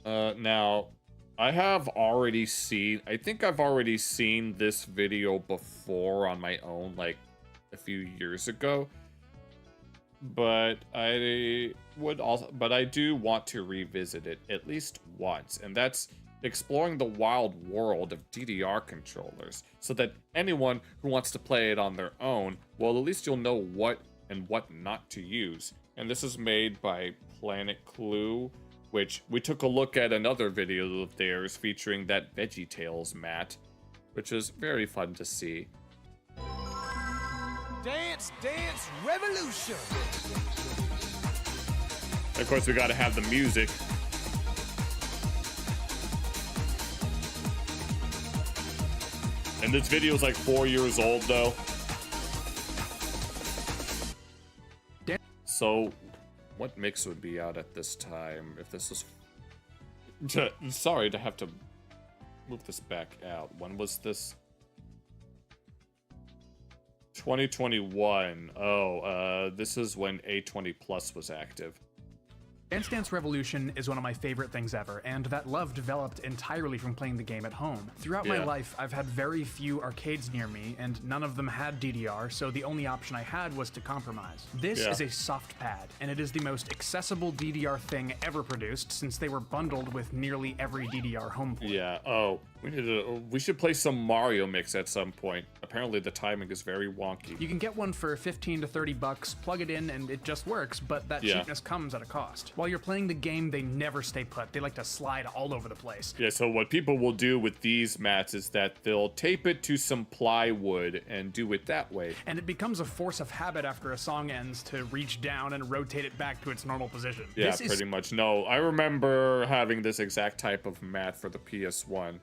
Now, I think I've already seen this video before on my own, like a few years ago. But I do want to revisit it at least once, and that's exploring the wild world of DDR controllers, so that anyone who wants to play it on their own, well, at least you'll know what and what not to use. And this is made by Planet Clue, which we took a look at another video of theirs featuring that VeggieTales mat, which is very fun to see. Dance, dance, revolution! Of course, we gotta have the music. And this video is like 4 years old, though. So, what mix would be out at this time if this was... Sorry to have to move this back out. When was this? 2021. Oh, this is when A20 Plus was active. Dance Dance Revolution is one of my favorite things ever, and that love developed entirely from playing the game at home. Throughout my life, I've had very few arcades near me, and none of them had DDR, so the only option I had was to compromise. This is a soft pad, and it is the most accessible DDR thing ever produced, since they were bundled with nearly every DDR home port. Yeah, oh, we should play some Mario Mix at some point. Apparently the timing is very wonky. You can get one for 15 to 30 bucks, plug it in, and it just works, but that cheapness comes at a cost. While you're playing the game, they never stay put. They like to slide all over the place. Yeah, so what people will do with these mats is that they'll tape it to some plywood and do it that way. And it becomes a force of habit after a song ends to reach down and rotate it back to its normal position. Yeah, pretty much. No, I remember having this exact type of mat for the PS1.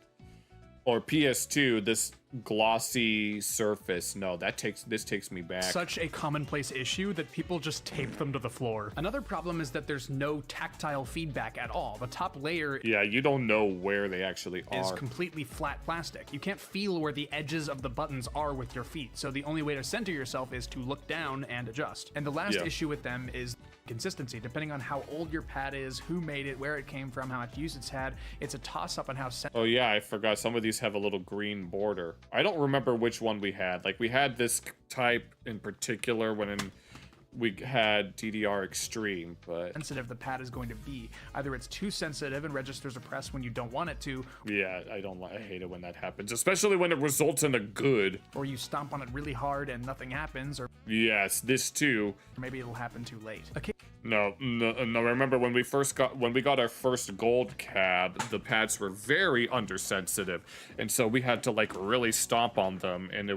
Or PS2, this glossy surface. No, this takes me back. Such a commonplace issue that people just tape them to the floor. Another problem is that there's no tactile feedback at all. The top layer you don't know where they actually are. Is completely flat plastic. You can't feel where the edges of the buttons are with your feet, so the only way to center yourself is to look down and adjust. And the last issue with them is consistency. Depending on how old your pad is, who made it, where it came from, how much use it's had, it's a toss-up on how... Oh yeah, I forgot. Some of these have a little green border. I don't remember which one we had. Like, we had this type in particular when we had DDR Extreme, but... sensitive the pad is going to be. Either it's too sensitive and registers a press when you don't want it to. Yeah, I hate it when that happens, especially when it results in a good. Or you stomp on it really hard and nothing happens, or... Yes, this too. Or maybe it'll happen too late. Okay. No, remember when we got our first gold cab, the pads were very undersensitive, and so we had to like really stomp on them, and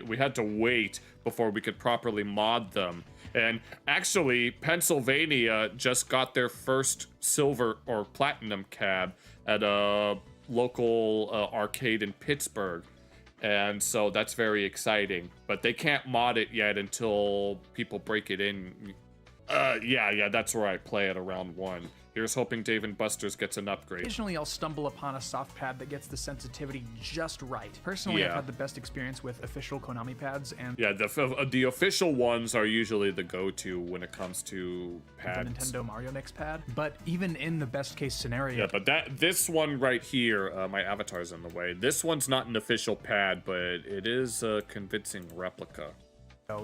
we had to wait before we could properly mod them. And actually, Pennsylvania just got their first silver or platinum cab at a local arcade in Pittsburgh. And so that's very exciting. But they can't mod it yet until people break it in. Yeah, that's where I play at around 1. Here's hoping Dave & Buster's gets an upgrade. Occasionally, I'll stumble upon a soft pad that gets the sensitivity just right. Personally, I've had the best experience with official Konami pads, and the official ones are usually the go-to when it comes to pads. The Nintendo Mario Mix pad. But even in the best case scenario, yeah, but this one right here, my avatar's in the way. This one's not an official pad, but it is a convincing replica.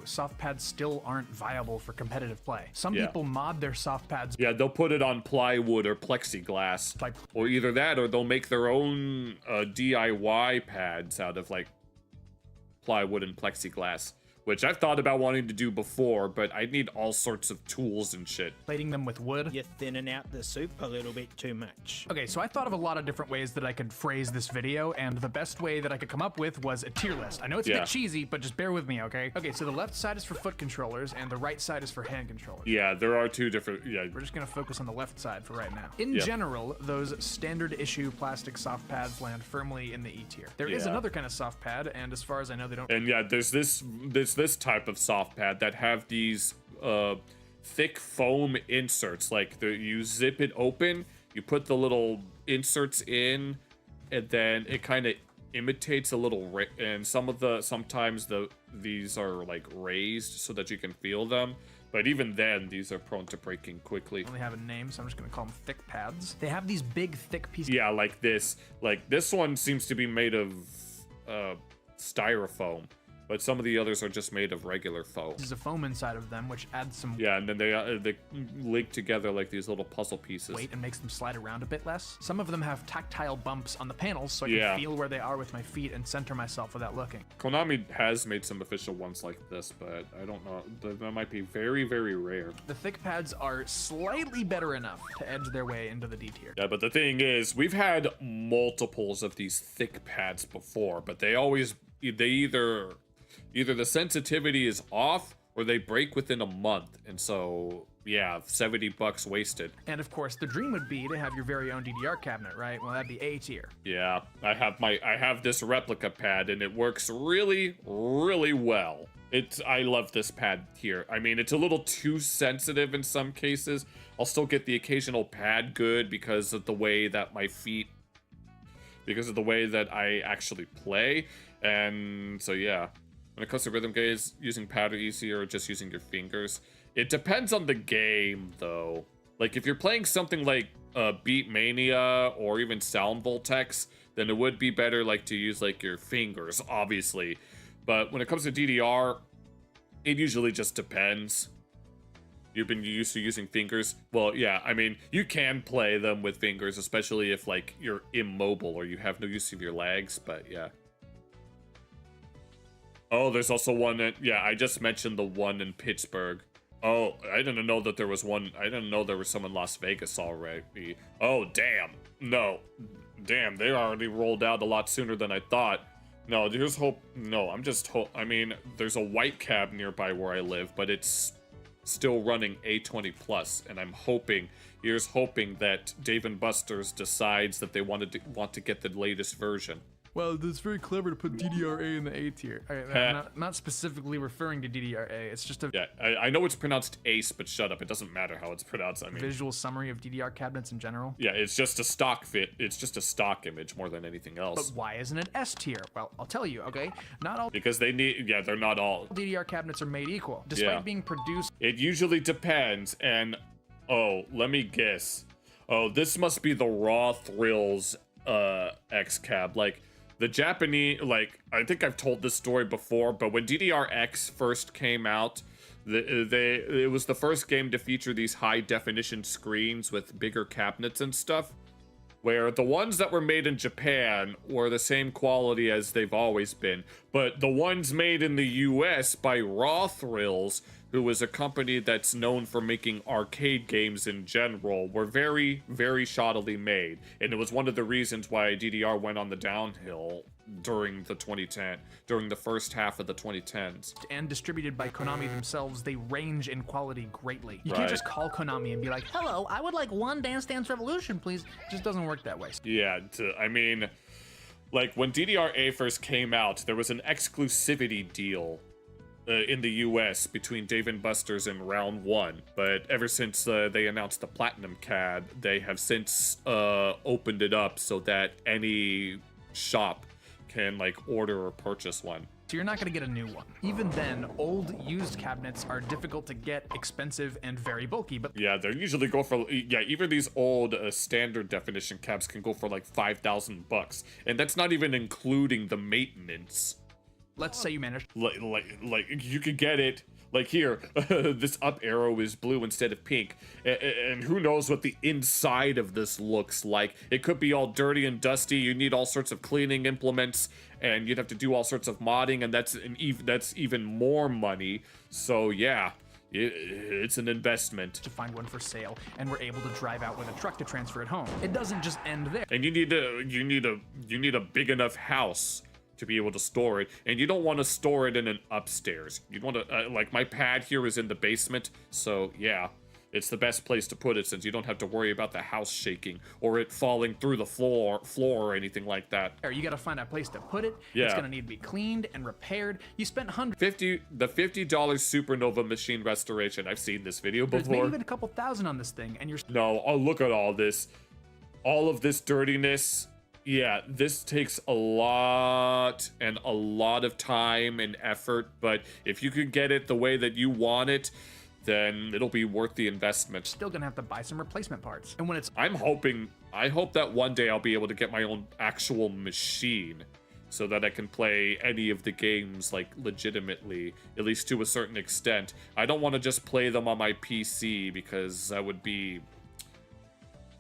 Soft pads still aren't viable for competitive play. Some people mod their soft pads. Yeah, they'll put it on plywood or plexiglass. Or either that, or they'll make their own DIY pads out of like plywood and plexiglass. Which I've thought about wanting to do before, but I need all sorts of tools and shit. Plating them with wood. You're thinning out the soup a little bit too much. Okay, so I thought of a lot of different ways that I could phrase this video, and the best way that I could come up with was a tier list. I know it's a bit cheesy, but just bear with me, okay? Okay, so the left side is for foot controllers, and the right side is for hand controllers. Yeah, there are two different, We're just gonna focus on the left side for right now. In general, those standard issue plastic soft pads land firmly in the E tier. There is another kind of soft pad, and as far as I know, they don't... And yeah, there's this type of soft pad that have these thick foam inserts. Like you zip it open, you put the little inserts in, and then it kind of imitates a little and sometimes these are like raised so that you can feel them. But even then, these are prone to breaking quickly. They only have a name, so I'm just gonna call them thick pads. They have these big, thick pieces. Yeah, like this. Like this one seems to be made of styrofoam, but some of the others are just made of regular foam. There's a foam inside of them, which adds some Yeah, and then they link together like these little puzzle pieces. weight and makes them slide around a bit less. Some of them have tactile bumps on the panels, so I can feel where they are with my feet and center myself without looking. Konami has made some official ones like this, but I don't know. That might be very, very rare. The thick pads are slightly better enough to edge their way into the D tier. Yeah, but the thing is, we've had multiples of these thick pads before, but they either the sensitivity is off or they break within a month. And so, yeah, $70 wasted. And of course, the dream would be to have your very own DDR cabinet, right? Well, that'd be A tier. Yeah, I have this replica pad and it works really, really well. I love this pad here. I mean, it's a little too sensitive in some cases. I'll still get the occasional pad good because of the way that I actually play. And so, yeah. When it comes to rhythm games, using pad are easier or just using your fingers. It depends on the game, though. Like, if you're playing something like Beat Mania or even Sound Voltex, then it would be better, like, to use, like, your fingers, obviously. But when it comes to DDR, it usually just depends. You've been used to using fingers. Well, yeah, I mean, you can play them with fingers, especially if, like, you're immobile or you have no use of your legs, but yeah. Oh, there's also one that, yeah, I just mentioned the one in Pittsburgh. Oh, I didn't know that there was one. I didn't know there was some in Las Vegas already. Oh, damn. No. Damn, they already rolled out a lot sooner than I thought. No, there's hope. No, I'm just hope. I mean, there's a white cab nearby where I live, but it's still running A20 plus, and I'm hoping, here's hoping that Dave & Buster's decides that they want to get the latest version. Well, it's very clever to put DDR-A in the A tier. I'm not specifically referring to DDR-A. It's just a yeah. I know it's pronounced Ace, but shut up. It doesn't matter how it's pronounced. I mean, visual summary of DDR cabinets in general. Yeah, it's just a stock fit. It's just a stock image more than anything else. But why isn't it S tier? Well, I'll tell you. Okay, not all because they need. Yeah, they're not all DDR cabinets are made equal, despite being produced. It usually depends. And oh, let me guess. Oh, this must be the Raw Thrills X cab. Like. The Japanese, like, I think I've told this story before, but when DDR-X first came out, it was the first game to feature these high-definition screens with bigger cabinets and stuff, where the ones that were made in Japan were the same quality as they've always been, but the ones made in the US by Raw Thrills, who is a company that's known for making arcade games in general, were very, very shoddily made. And it was one of the reasons why DDR went on the downhill during the first half of the 2010s. And distributed by Konami themselves, they range in quality greatly. You can't just call Konami and be like, hello, I would like one Dance Dance Revolution, please. It just doesn't work that way. Yeah, I mean, like when DDR-A first came out, there was an exclusivity deal in the US between Dave & Buster's and Round 1, but ever since they announced the Platinum CAD, they have since opened it up so that any shop can like order or purchase one. So you're not going to get a new one. Even then, old used cabinets are difficult to get, expensive, and very bulky, but yeah, they usually go for, yeah, even these old standard definition cabs can go for like $5,000, and that's not even including the maintenance. Let's say you managed. Like you could get it. Like here, this up arrow is blue instead of pink. And who knows what the inside of this looks like. It could be all dirty and dusty. You need all sorts of cleaning implements. And you'd have to do all sorts of modding. And that's even more money. So yeah, it's an investment. To find one for sale. And we're able to drive out with a truck to transfer it home. It doesn't just end there. And you need a big enough house to be able to store it, and you don't want to store it in an upstairs. You'd want to like my pad here is in the basement, so yeah, it's the best place to put it since you don't have to worry about the house shaking or it falling through the floor or anything like that. You gotta find a place to put it. Yeah. It's gonna need to be cleaned and repaired. You spent the $50 Supernova machine restoration. I've seen this video before. There's maybe even a couple thousand on this thing, and you're no. Oh, look at all of this dirtiness. Yeah, this takes a lot of time and effort, but if you could get it the way that you want it, then it'll be worth the investment. Still gonna have to buy some replacement parts. And when it's I hope that one day I'll be able to get my own actual machine so that I can play any of the games, like, legitimately, at least to a certain extent. I don't want to just play them on my PC because that would be...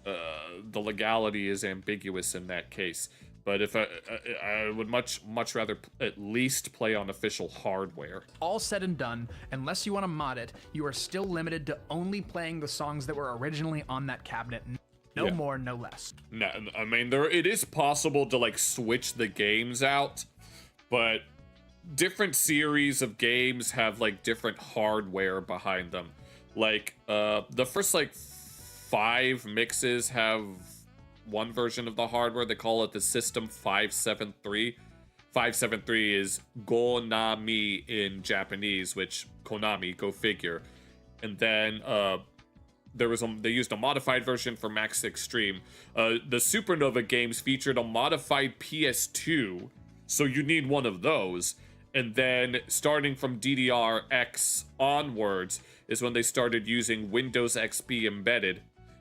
the legality is ambiguous in that case. But if I would much rather at least play on official hardware. all said and done, unless you want to mod it, you are still limited to only playing the songs that were originally on that cabinet. No more, no less. No, I mean, it is possible to, like, switch the games out, but different series of games have, like, different hardware behind them. Like, the first, like, 5 mixes have one version of the hardware. They call it the System 573. 573 is Konami in Japanese, which Konami, go figure. And then they used a modified version for Max Extreme. The Supernova games featured a modified PS2, so you need one of those. And then starting from DDR-X onwards is when they started using Windows XP embedded.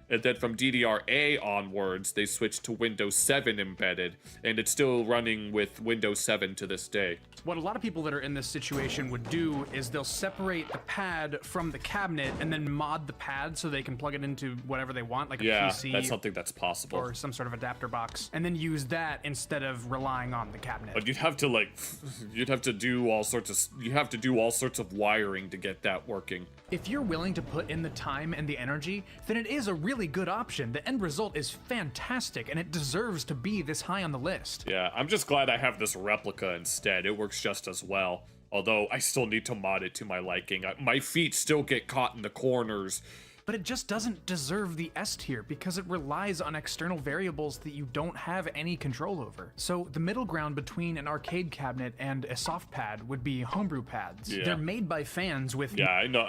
And then from DDR-A onwards, they switched to Windows 7 embedded, and it's still running with Windows 7 to this day. What a lot of people that are in this situation would do is they'll separate the pad from the cabinet and then mod the pad so they can plug it into whatever they want, like a PC. Yeah, that's something that's possible. Or some sort of adapter box, and then use that instead of relying on the cabinet. But you'd have to do all sorts of wiring to get that working. If you're willing to put in the time and the energy, then it is a really good option. The end result is fantastic, and it deserves to be this high on the list. Yeah, I'm just glad I have this replica instead. It works just as well. Although, I still need to mod it to my liking. My feet still get caught in the corners. But it just doesn't deserve the S tier because it relies on external variables that you don't have any control over. So the middle ground between an arcade cabinet and a soft pad would be homebrew pads. Yeah. They're made by fans with... Yeah, I know.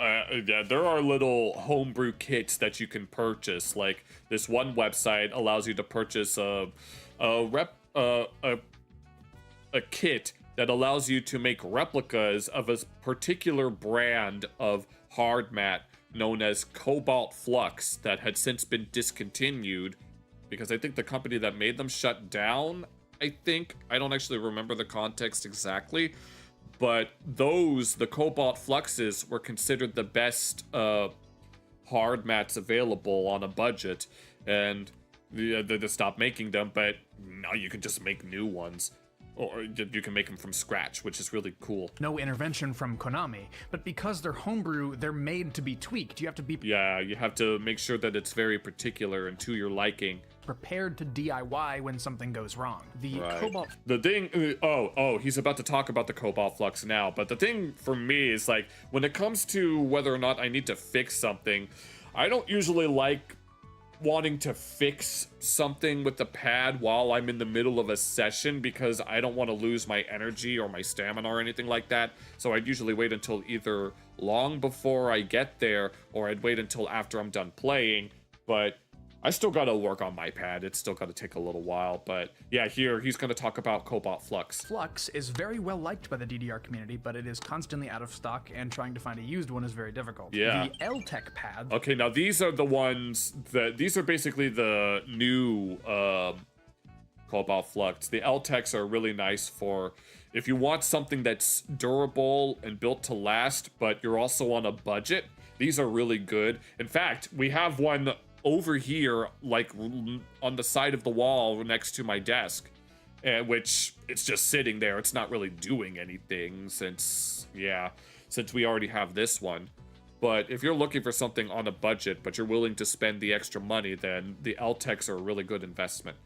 Yeah, there are little homebrew kits that you can purchase. Like, this one website allows you to purchase a kit that allows you to make replicas of a particular brand of hard mat known as Cobalt Flux that had since been discontinued because I think the company that made them shut down, I don't actually remember the context exactly, but the Cobalt Fluxes were considered the best hard mats available on a budget, and they stopped making them, but now you can just make new ones. Or you can make them from scratch, which is really cool. No intervention from Konami, but because they're homebrew, they're made to be tweaked. You have to be... Yeah, you have to make sure that it's very particular and to your liking. Prepared to DIY when something goes wrong. The Cobalt... The thing... he's about to talk about the Cobalt Flux now, but the thing for me is, like, when it comes to whether or not I need to fix something, I don't usually like wanting to fix something with the pad while I'm in the middle of a session because I don't want to lose my energy or my stamina or anything like that. So I'd usually wait until either long before I get there or I'd wait until after I'm done playing. But I still gotta work on my pad. It's still gotta take a little while. But yeah, here he's gonna talk about Cobalt Flux. Flux is very well liked by the DDR community, but it is constantly out of stock, and trying to find a used one is very difficult. Yeah. The L-Tech pad. Okay, now these are the ones these are basically the new Cobalt Flux. The L-Techs are really nice for if you want something that's durable and built to last, but you're also on a budget. These are really good. In fact, we have one over here, like on the side of the wall next to my desk, which it's just sitting there. It's not really doing anything since we already have this one. But if you're looking for something on a budget, but you're willing to spend the extra money, then the L-Techs are a really good investment.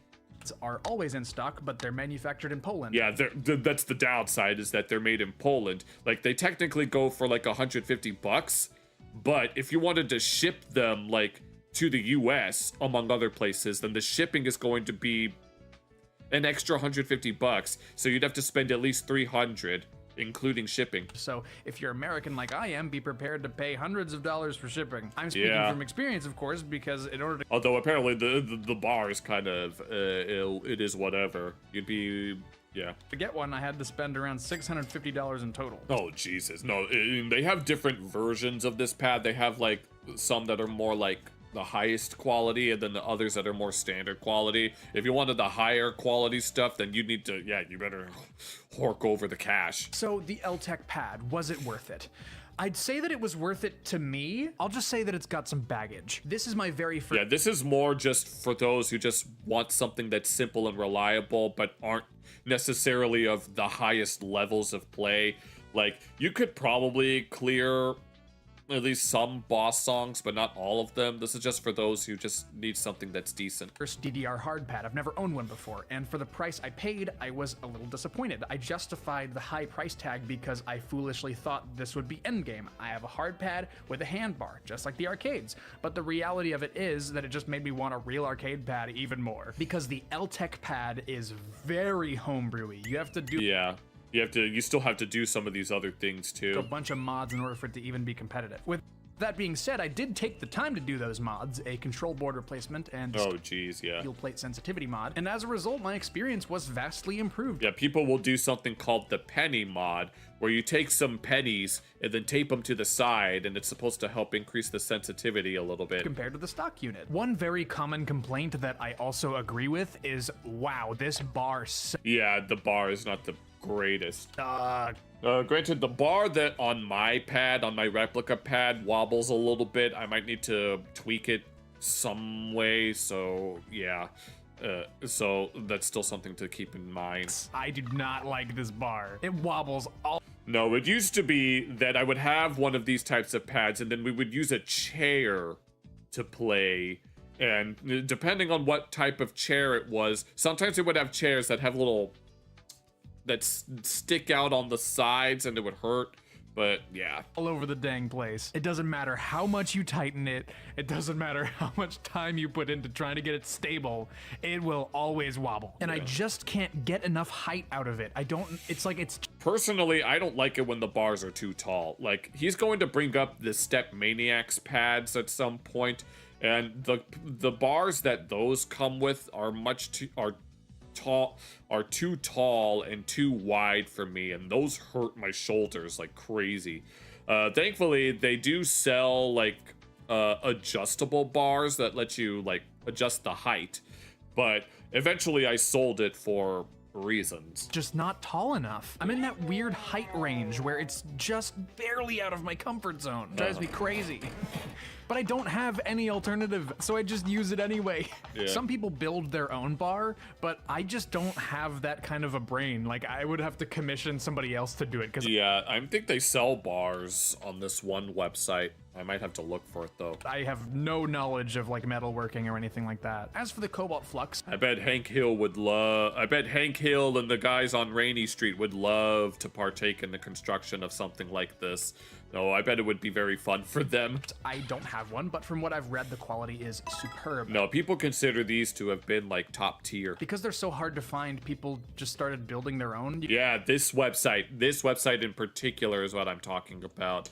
Are always in stock, but they're manufactured in Poland. Yeah, that's the downside, is that they're made in Poland. Like, they technically go for like $150, but if you wanted to ship them like to the US, among other places, then the shipping is going to be an extra $150. So you'd have to spend at least $300, including shipping. So if you're American like I am, be prepared to pay hundreds of dollars for shipping. I'm speaking from experience, of course, because in order to... Although apparently the bar is kind of, it is whatever. You'd Yeah. To get one, I had to spend around $650 in total. Oh, Jesus. No, they have different versions of this pad. They have, like, some that are more, like, the highest quality, and then the others that are more standard quality. If you wanted the higher quality stuff, then you need to, yeah, you better hork over the cash. So the LTech pad, was it worth it? I'd say that it was worth it to me. I'll just say that it's got some baggage. This is my very first... Yeah, this is more just for those who just want something that's simple and reliable, but aren't necessarily of the highest levels of play. Like, you could probably clear at least some boss songs, but not all of them. This is just for those who just need something that's decent. First DDR hard pad. I've never owned one before, and for the price I paid, I was a little disappointed. I justified the high price tag because I foolishly thought this would be endgame. I have a hard pad with a handbar, just like the arcades. But the reality of it is that it just made me want a real arcade pad even more. Because the LTech pad is very homebrewy. You have to do... Yeah. You still have to do some of these other things too. A bunch of mods in order for it to even be competitive. With that being said, I did take the time to do those mods, a control board replacement and steel plate sensitivity mod, and as a result, my experience was vastly improved. Yeah, people will do something called the penny mod, where you take some pennies and then tape them to the side, and it's supposed to help increase the sensitivity a little bit. Compared to the stock unit. One very common complaint that I also agree with is, wow, this bar yeah, the bar is not the greatest. Granted, the bar that on my pad, on my replica pad, wobbles a little bit. I might need to tweak it some way, so yeah. So that's still something to keep in mind. I do not like this bar. It wobbles all... No, it used to be that I would have one of these types of pads, and then we would use a chair to play. And depending on what type of chair it was, sometimes it would have chairs that have little... that stick out on the sides and it would hurt, but yeah. All over the dang place. It doesn't matter how much you tighten it, it doesn't matter how much time you put into trying to get it stable, it will always wobble. And I just can't get enough height out of it. It's Personally, I don't like it when the bars are too tall. Like, he's going to bring up the Step Maniacs pads at some point, and the bars that those come with are too tall and too wide for me, and those hurt my shoulders like crazy. Thankfully, they do sell like adjustable bars that let you like adjust the height, but eventually I sold it for reasons. Just not tall enough. I'm in that weird height range where it's just barely out of my comfort zone. Drives me crazy. But I don't have any alternative, so I just use it anyway. Yeah. Some people build their own bar, but I just don't have that kind of a brain. Like, I would have to commission somebody else to do it. Yeah, I think they sell bars on this one website. I might have to look for it though. I have no knowledge of like metalworking or anything like that. As for the Cobalt Flux, I bet Hank Hill and the guys on Rainy Street would love to partake in the construction of something like this. No, I bet it would be very fun for them. I don't have one, but from what I've read, the quality is superb. No, people consider these to have been like top tier. Because they're so hard to find, people just started building their own. Yeah, this website in particular is what I'm talking about.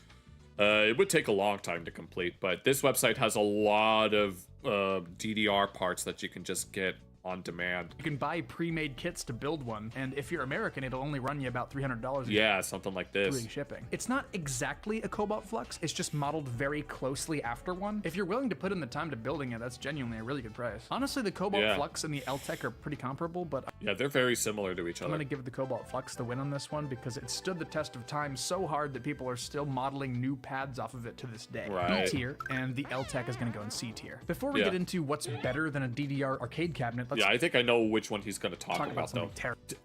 It would take a long time to complete, but this website has a lot of DDR parts that you can just get on demand. You can buy pre-made kits to build one, and if you're American, it'll only run you about $300. Yeah, something like this. Including shipping. It's not exactly a Cobalt Flux, it's just modeled very closely after one. If you're willing to put in the time to building it, that's genuinely a really good price. Honestly, the Cobalt Flux and the LTech are pretty comparable, but yeah, they're very similar to each other. I'm gonna give the Cobalt Flux the win on this one because it stood the test of time so hard that people are still modeling new pads off of it to this day. Right. B tier, and the LTech is gonna go in C tier. Before we get into what's better than a DDR arcade cabinet, yeah, I think I know which one he's going to talk about though.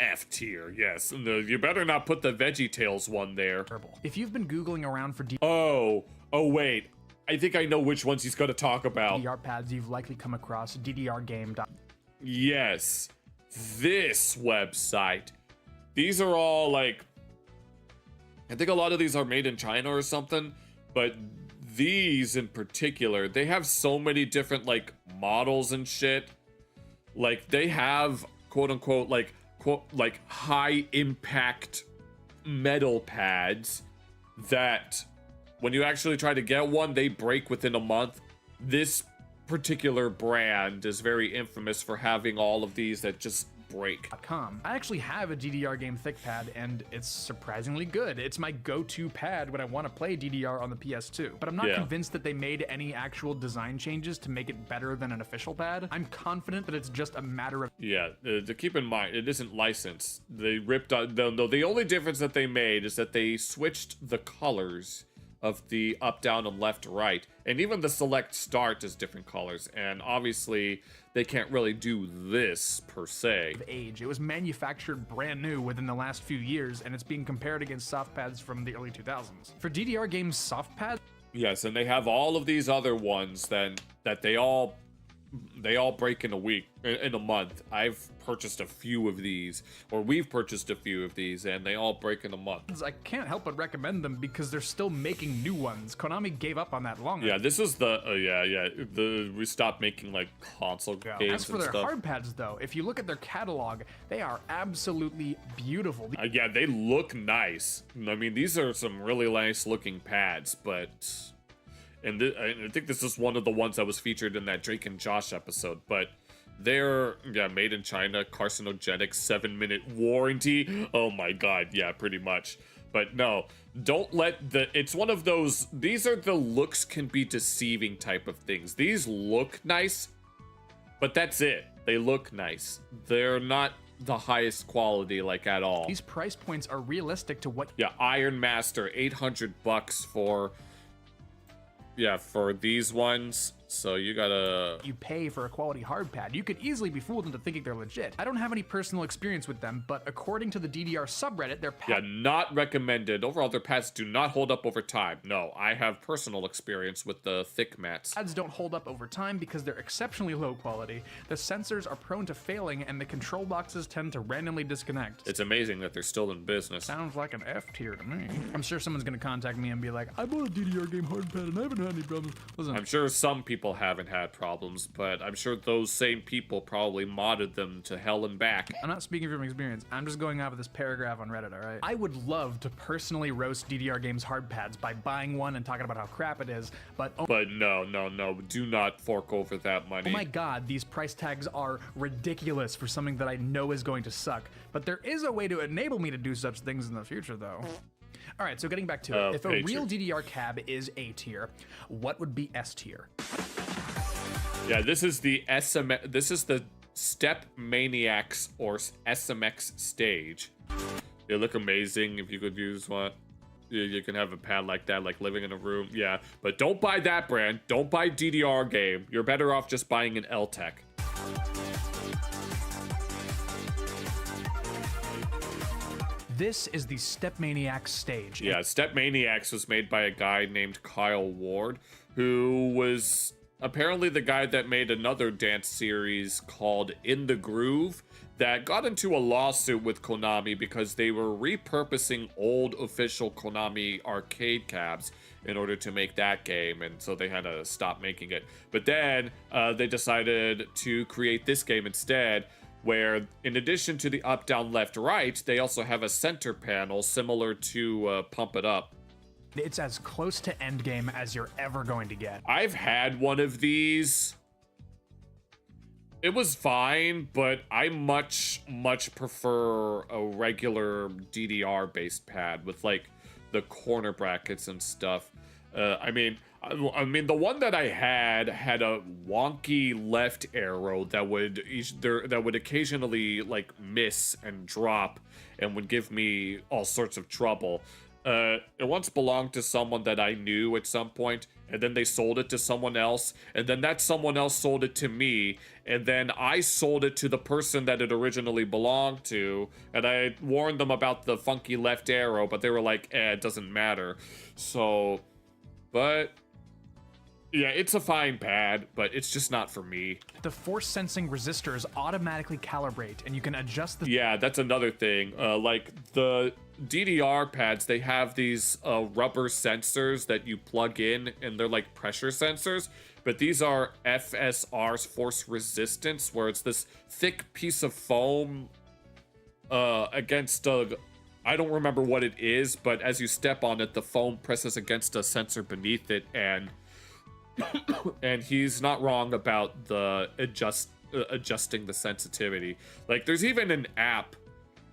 F tier, yes. You better not put the VeggieTales one there. If you've been Googling around for Oh, wait. I think I know which ones he's going to talk about. DDR pads, you've likely come across DDRgame. Yes, this website. These are all like, I think a lot of these are made in China or something, but these in particular, they have so many different like models and shit. Like, they have quote unquote like high impact metal pads that when you actually try to get one, they break within a month. This particular brand is very infamous for having all of these that just break. I actually have a DDR game thick pad, and it's surprisingly good. It's my go-to pad when I want to play DDR on the PS2. But I'm not convinced that they made any actual design changes to make it better than an official pad. I'm confident that it's just a matter of... Yeah, to keep in mind, it isn't licensed. They ripped out... No, the only difference that they made is that they switched the colors of the up, down, and left, right. And even the select start is different colors. And obviously, they can't really do this, per se. Age. It was manufactured brand new within the last few years, and it's being compared against soft pads from the early 2000s. For DDR games soft pads... Yes, and they have all of these other ones that they all break in a month. I've purchased a few of these, or we've purchased a few of these, and they all break in a month. I can't help but recommend them because they're still making new ones. Konami gave up on that long ago. Yeah, this is we stopped making like console games. As for their hard pads though, if you look at their catalog, they are absolutely beautiful. Yeah, they look nice. I mean, these are some really nice looking pads, but... And I think this is one of the ones that was featured in that Drake and Josh episode, but they're, made in China, carcinogenic, 7-minute warranty. Oh my god, yeah, pretty much. But no, don't let it's one of those, these are the looks can be deceiving type of things. These look nice, but that's it. They look nice. They're not the highest quality, like, at all. These price points are realistic to what... Yeah, Iron Master, $800 for... Yeah, for these ones, so you gotta... You pay for a quality hard pad. You could easily be fooled into thinking they're legit. I don't have any personal experience with them, but according to the DDR subreddit, their pad... Yeah, not recommended. Overall, their pads do not hold up over time. No, I have personal experience with the thick mats. Pads don't hold up over time because they're exceptionally low quality. The sensors are prone to failing, and the control boxes tend to randomly disconnect. It's amazing that they're still in business. Sounds like an F tier to me. I'm sure someone's gonna contact me and be like, I bought a DDR game hard pad and I haven't had any problems. Listen, I'm sure some people haven't had problems, but I'm sure those same people probably modded them to hell and back. I'm not speaking from experience. I'm just going off of this paragraph on Reddit, all right? I would love to personally roast DDR games hard pads by buying one and talking about how crap it is, but... But no, do not fork over that money. Oh my god, these price tags are ridiculous for something that I know is going to suck. But there is a way to enable me to do such things in the future, though. All right, so getting back to it, if a real DDR cab is A tier, what would be S tier? Yeah, this is the Step Maniacs or SMX stage. They look amazing. If you could use one, you can have a pad like that, like living in a room. Yeah, but don't buy that brand. Don't buy DDR game. You're better off just buying an L-Tech. This is the Step Maniacs stage. Yeah, Step Maniacs was made by a guy named Kyle Ward, who was apparently the guy that made another dance series called In the Groove that got into a lawsuit with Konami because they were repurposing old official Konami arcade cabs in order to make that game, and so they had to stop making it. But then they decided to create this game instead, where in addition to the up, down, left, right, they also have a center panel similar to Pump It Up. It's as close to endgame as you're ever going to get. I've had one of these. It was fine, but I much prefer a regular DDR-based pad with like the corner brackets and stuff. I mean, the one that I had a wonky left arrow that would occasionally like miss and drop and would give me all sorts of trouble. It once belonged to someone that I knew at some point, and then they sold it to someone else, and then that someone else sold it to me, and then I sold it to the person that it originally belonged to, and I warned them about the funky left arrow, but they were like, it doesn't matter. So, but yeah, it's a fine pad, but it's just not for me. The force sensing resistors automatically calibrate, and you can adjust the... Yeah, that's another thing. Like the DDR pads, they have these rubber sensors that you plug in, and they're like pressure sensors, but these are FSR's force resistance, where it's this thick piece of foam against a... I don't remember what it is, but as you step on it, the foam presses against a sensor beneath it, and he's not wrong about the adjusting the sensitivity. Like, there's even an app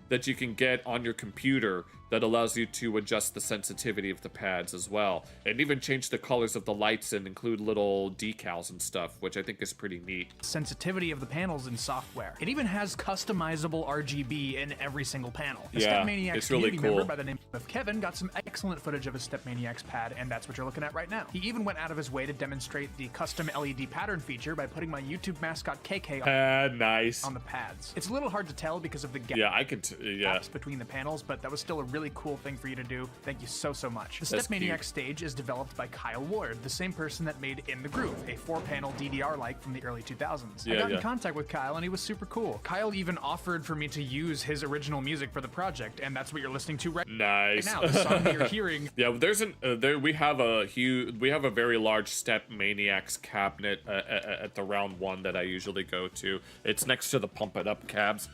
that you can get on your computer that allows you to adjust the sensitivity of the pads as well, and even change the colors of the lights and include little decals and stuff, which I think is pretty neat. Sensitivity of the panels in software. It even has customizable RGB in every single panel. The Yeah, StepManiacs it's really community cool. member by the name of Kevin got some excellent footage of his StepManiacs pad, and that's what you're looking at right now. He even went out of his way to demonstrate the custom LED pattern feature by putting my YouTube mascot KK Nice. on the pads. It's a little hard to tell because of the gaps Yeah, I could. Yeah. between the panels, but that was still a really cool thing for you to do. Thank you so much. The That's StepManiacs cute. stage is developed by Kyle Ward, the same person that made In the Groove, a 4-panel DDR-like from the early 2000s. I got in contact with Kyle and he was super cool. Kyle even offered for me to use his original music for the project, and that's what you're listening to right Nice. now. The song that you're hearing. Yeah, there's we have a very large StepManiacs cabinet at the round one that I usually go to. It's next to the Pump It Up cabs.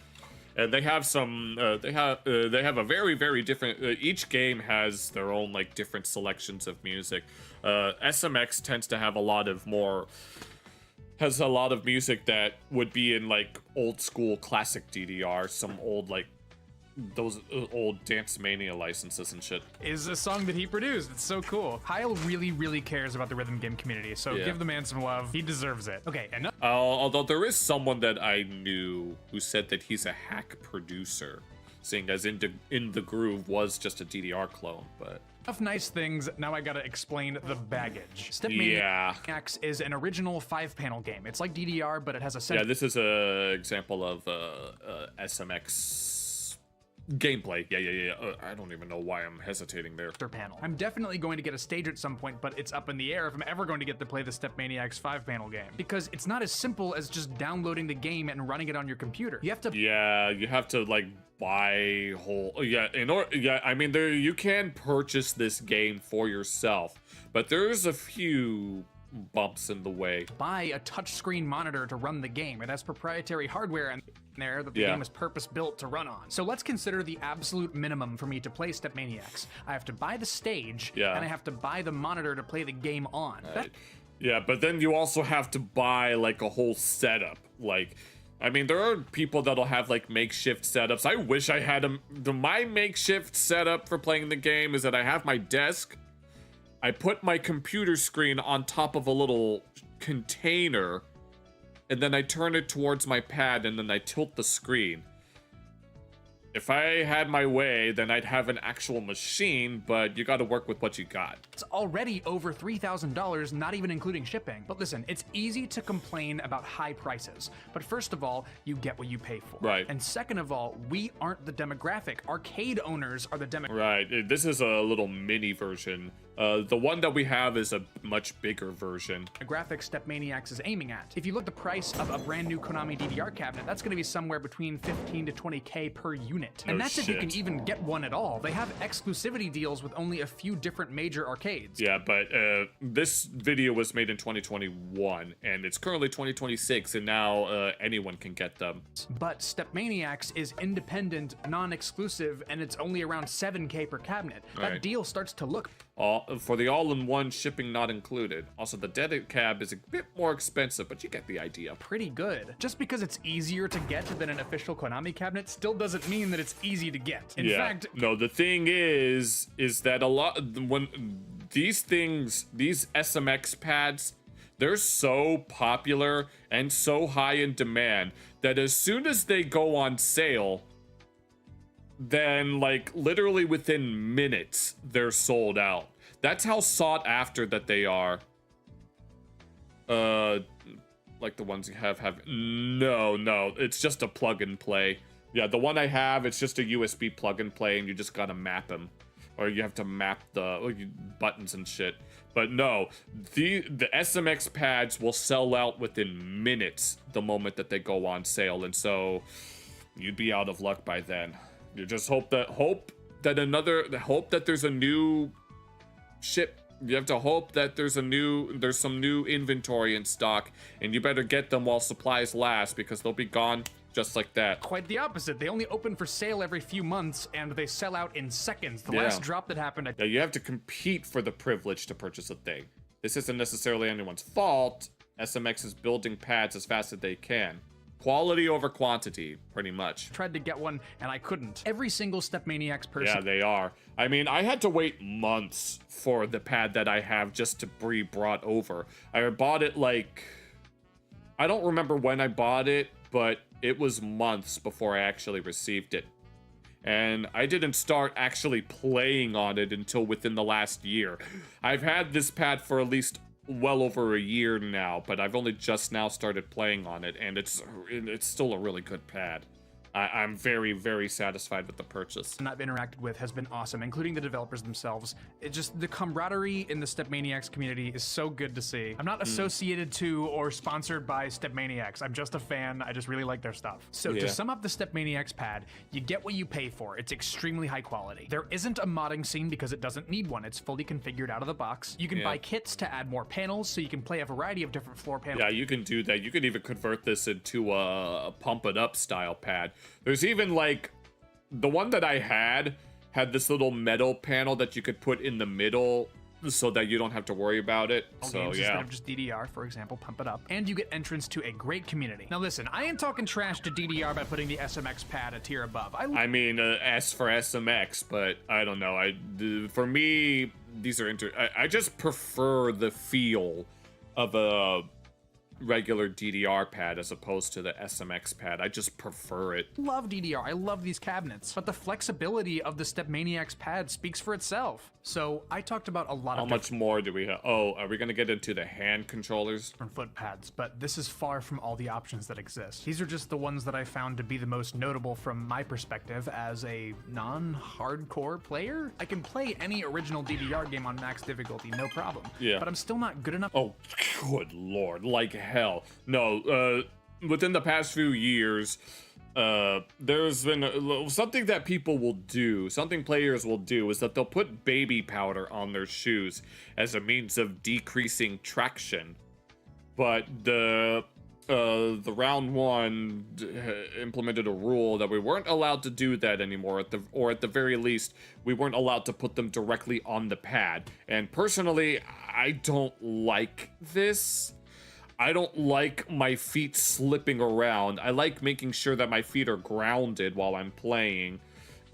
And they have some. They have a very different. Each game has their own like different selections of music. SMX tends to have a lot of music that would be in like old school classic DDR, some old like those old Dance Mania licenses and shit. Is a song that he produced. It's so cool. Kyle really cares about the rhythm game community, so give the man some love. He deserves it. Okay, and Although there is someone that I knew who said that he's a hack producer, seeing as In the Groove was just a DDR clone, but. enough nice things, now I gotta explain the baggage. Yeah. StepManiacs is an original 5-panel game. It's like DDR, but it has a Yeah, this is a example of SMX gameplay. Yeah. I don't even know why I'm hesitating there. panel. I'm definitely going to get a stage at some point, but it's up in the air if I'm ever going to get to play the StepManiacs 5-panel game. Because it's not as simple as just downloading the game and running it on your computer. You have to You have to like buy whole. I mean, you can purchase this game for yourself, but there's a few bumps in the way. buy a touchscreen monitor to run the game. It has proprietary hardware in there that the Yeah. game is purpose-built to run on. So let's consider the absolute minimum for me to play StepManiacs. I have to buy the stage, Yeah. and I have to buy the monitor to play the game on. Yeah, but then you also have to buy like a whole setup. Like, I mean, there are people that'll have like makeshift setups. I wish I had my makeshift setup for playing the game is that I have my desk. I put my computer screen on top of a little container, and then I turn it towards my pad, and then I tilt the screen. If I had my way, then I'd have an actual machine, but you gotta work with what you got. It's already over $3,000, not even including shipping. But listen, it's easy to complain about high prices. But first of all, you get what you pay for. Right. And second of all, we aren't the demographic. Arcade owners are the demographic. Right, this is a little mini version. The one that we have is a much bigger version. Graphics StepManiacs is aiming at. If you look at the price of a brand new Konami DDR cabinet, that's going to be somewhere between 15 to 20K per unit. And No that's if you can shit. even get one at all. They have exclusivity deals with only a few different major arcades. Yeah, but this video was made in 2021, and it's currently 2026, and now anyone can get them. But StepManiacs is independent, non-exclusive, and it's only around 7K per cabinet. That Right. deal starts to look For the all-in-one, shipping not included. Also, the Dedit cab is a bit more expensive, but you get the idea. pretty good. Just because it's easier to get than an official Konami cabinet still doesn't mean that it's easy to get. In fact, no, the thing is that a lot when these SMX pads, they're so popular and so high in demand that as soon as they go on sale, then like literally within minutes they're sold out. That's how sought after that they are. Like the ones you have no, it's just a plug and play. Yeah, the one I have, it's just a USB plug and play, and you just gotta map them, or you have to map the buttons and shit. But no, the SMX pads will sell out within minutes the moment that they go on sale, and so you'd be out of luck by then. You just hope that there's a new ship. You have to hope that there's some new inventory in stock, and you better get them while supplies last, because they'll be gone just like that. quite the opposite. They only open for sale every few months, and they sell out in seconds. The Yeah. last drop that happened, Yeah, you have to compete for the privilege to purchase a thing. This isn't necessarily anyone's fault. SMX is building pads as fast as they can. quality over quantity, pretty much. Tried to get one and I couldn't. Every single Stepmaniacs person. Yeah, they are. I mean, I had to wait months for the pad that I have just to be brought over. I bought it like, I don't remember when I bought it, but it was months before I actually received it. And I didn't start actually playing on it until within the last year. I've had this pad for at least well over a year now, but I've only just now started playing on it, and it's still a really good pad. I'm very, very satisfied with the purchase. And I've interacted with has been awesome, including the developers themselves. It just, the camaraderie in the Stepmaniacs community is so good to see. I'm not associated to or sponsored by Stepmaniacs. I'm just a fan. I just really like their stuff. So to sum up the Stepmaniacs pad, you get what you pay for. It's extremely high quality. There isn't a modding scene because it doesn't need one. It's fully configured out of the box. You can buy kits to add more panels, so you can play a variety of different floor panels. Yeah, you can do that. You can even convert this into a pump it up style pad. There's even like the one that I had this little metal panel that you could put in the middle so that you don't have to worry about it. So games instead of just DDR, for example, pump it up. And you get entrance to a great community. Now listen, I ain't talking trash to DDR by putting the SMX pad a tier above. I mean, S for SMX, but I don't know. For me, these are I just prefer the feel of a regular DDR pad as opposed to the SMX pad. I just prefer it. Love DDR. I love these cabinets. But the flexibility of the Stepmaniacs pad speaks for itself. So I talked about a lot of How much more do we have? Oh, are we going to get into the hand controllers? different foot pads, but this is far from all the options that exist. These are just the ones that I found to be the most notable from my perspective as a non-hardcore player. I can play any original DDR game on max difficulty, no problem. Yeah. But I'm still not good enough. Oh, good lord. Like hell. No, within the past few years, there's been something that people will do, something players will do, is that they'll put baby powder on their shoes as a means of decreasing traction. But the round one implemented a rule that we weren't allowed to do that anymore, or at the very least, we weren't allowed to put them directly on the pad. And personally, I don't like this. I don't like my feet slipping around. I like making sure that my feet are grounded while I'm playing.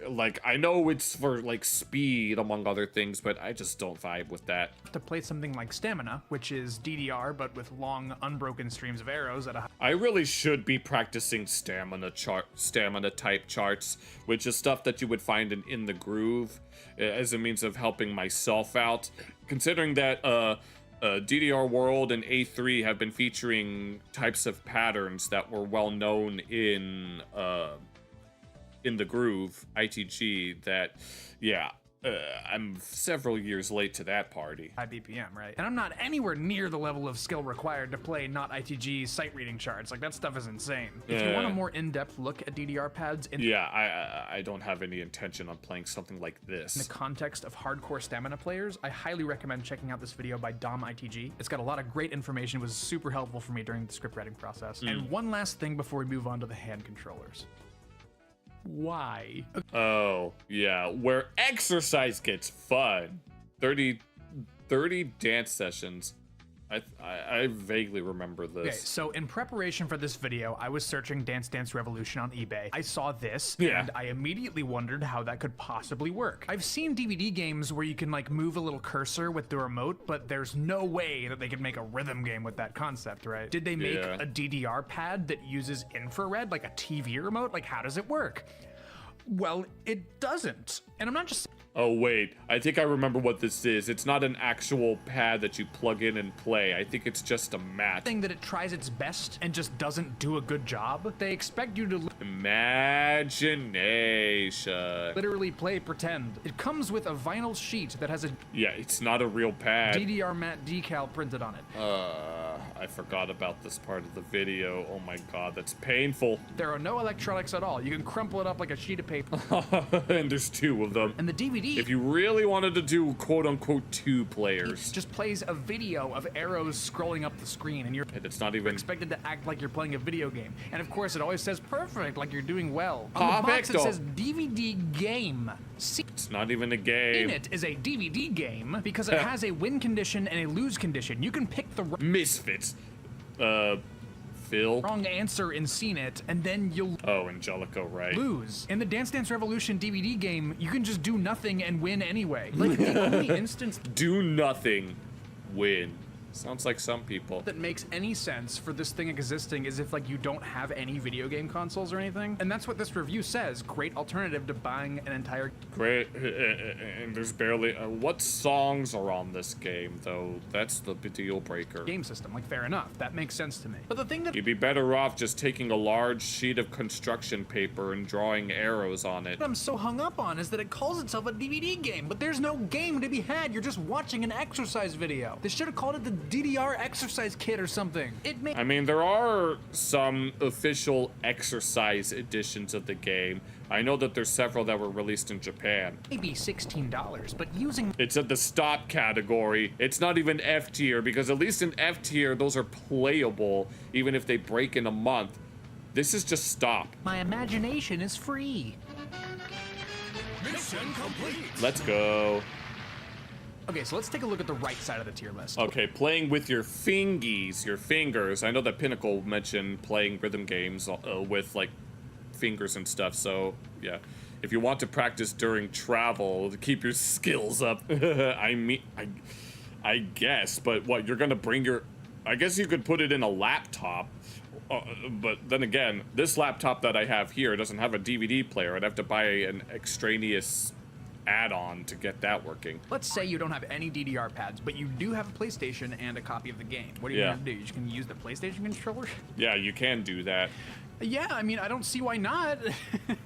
Like, I know it's for, like, speed, among other things, but I just don't vibe with that. To play something like Stamina, which is DDR, but with long, unbroken streams of arrows at a... I really should be practicing stamina type charts, which is stuff that you would find in the groove as a means of helping myself out. Considering that, DDR World and A3 have been featuring types of patterns that were well known in the groove ITG that, yeah, I'm several years late to that party. High BPM, right? And I'm not anywhere near the level of skill required to play not ITG sight reading charts. Like, that stuff is insane. If you want a more in-depth look at DDR pads I don't have any intention on playing something like this. in the context of hardcore Stamina players, I highly recommend checking out this video by Dom ITG. It's got a lot of great information. It was super helpful for me during the script writing process. And one last thing before we move on to the hand controllers. Why? Oh, yeah, where exercise gets fun. 30 dance sessions. I vaguely remember this. Okay, so in preparation for this video, I was searching Dance Dance Revolution on eBay. I saw this, and I immediately wondered how that could possibly work. I've seen DVD games where you can, like, move a little cursor with the remote, but there's no way that they could make a rhythm game with that concept, right? Did they make a DDR pad that uses infrared, like a TV remote? Like, how does it work? Well, it doesn't. And I'm not just... Oh, wait. I think I remember what this is. It's not an actual pad that you plug in and play. I think it's just a mat. Thing that it tries its best and just doesn't do a good job. They expect you to imagination. Literally play pretend. It comes with a vinyl sheet that has a... Yeah, it's not a real pad. DDR matte decal printed on it. I forgot about this part of the video. Oh my god, that's painful. There are no electronics at all. You can crumple it up like a sheet of paper. And there's two of them. And the DVD, if you really wanted to do quote-unquote two players, just plays a video of arrows scrolling up the screen, and it's not even expected to act like you're playing a video game. And of course, it always says perfect, like you're doing well. On the box, it says DVD game. It's not even a game. In it is a DVD game because it has a win condition and a lose condition. You can pick the Misfits. Phil. wrong answer in CNET, and then you'll Oh, Angelico, right. lose. In the Dance Dance Revolution DVD game, you can just do nothing and win anyway. Like, the only instance Do nothing, win. Sounds like some people. that makes any sense for this thing existing is if, like, you don't have any video game consoles or anything. And that's what this review says. Great alternative to buying an entire Great, and there's barely... what songs are on this game, though? That's the deal breaker. game system. Like, fair enough. That makes sense to me. But the thing that You'd be better off just taking a large sheet of construction paper and drawing arrows on it. I'm so hung up on is that it calls itself a DVD game, but there's no game to be had. You're just watching an exercise video. They should have called it the DDR exercise kit or something. It may I mean, there are some official exercise editions of the game. I know that there's several that were released in Japan. be $16, but using It's at the stop category. It's not even F tier, because at least in F tier, those are playable, even if they break in a month. This is just stop. my imagination is free. Mission complete. Let's go. Okay, so let's take a look at the right side of the tier list. Okay, playing with your fingies, your fingers. I know that Pinnacle mentioned playing rhythm games with, like, fingers and stuff, so, yeah. If you want to practice during travel to keep your skills up, I guess, but what, you're gonna bring your... I guess you could put it in a laptop, but then again, this laptop that I have here doesn't have a DVD player. I'd have to buy an extraneous add-on to get that working. Let's say you don't have any DDR pads, but you do have a PlayStation and a copy of the game. What are you Yeah. gonna do? You just gonna use the PlayStation controller? Yeah, you can do that. Yeah, I mean, I don't see why not.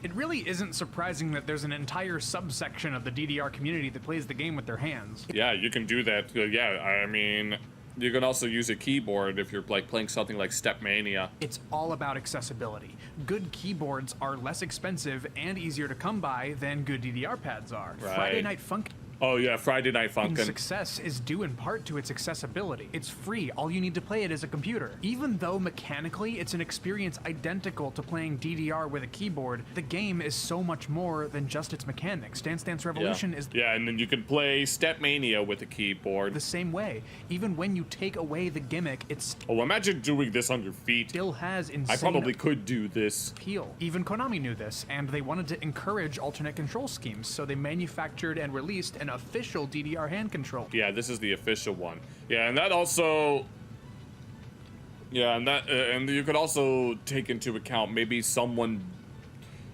It really isn't surprising that there's an entire subsection of the DDR community that plays the game with their hands. Yeah, you can do that. Yeah, I mean, you can also use a keyboard if you're like playing something like Stepmania. It's all about accessibility. Good keyboards are less expensive and easier to come by than good DDR pads are. Right. Friday Night Funk Oh yeah, Friday Night Funkin'. success is due in part to its accessibility. It's free. All you need to play it is a computer. Even though mechanically it's an experience identical to playing DDR with a keyboard, the game is so much more than just its mechanics. Dance Dance Revolution is Yeah, and then you can play Stepmania with a keyboard. the same way. Even when you take away the gimmick, it Oh, imagine doing this on your feet. still has insane I probably could do this. appeal. Even Konami knew this, and they wanted to encourage alternate control schemes, so they manufactured and released an official DDR hand control. Yeah, this is the official one. Yeah, and that also... Yeah, and you could also take into account maybe someone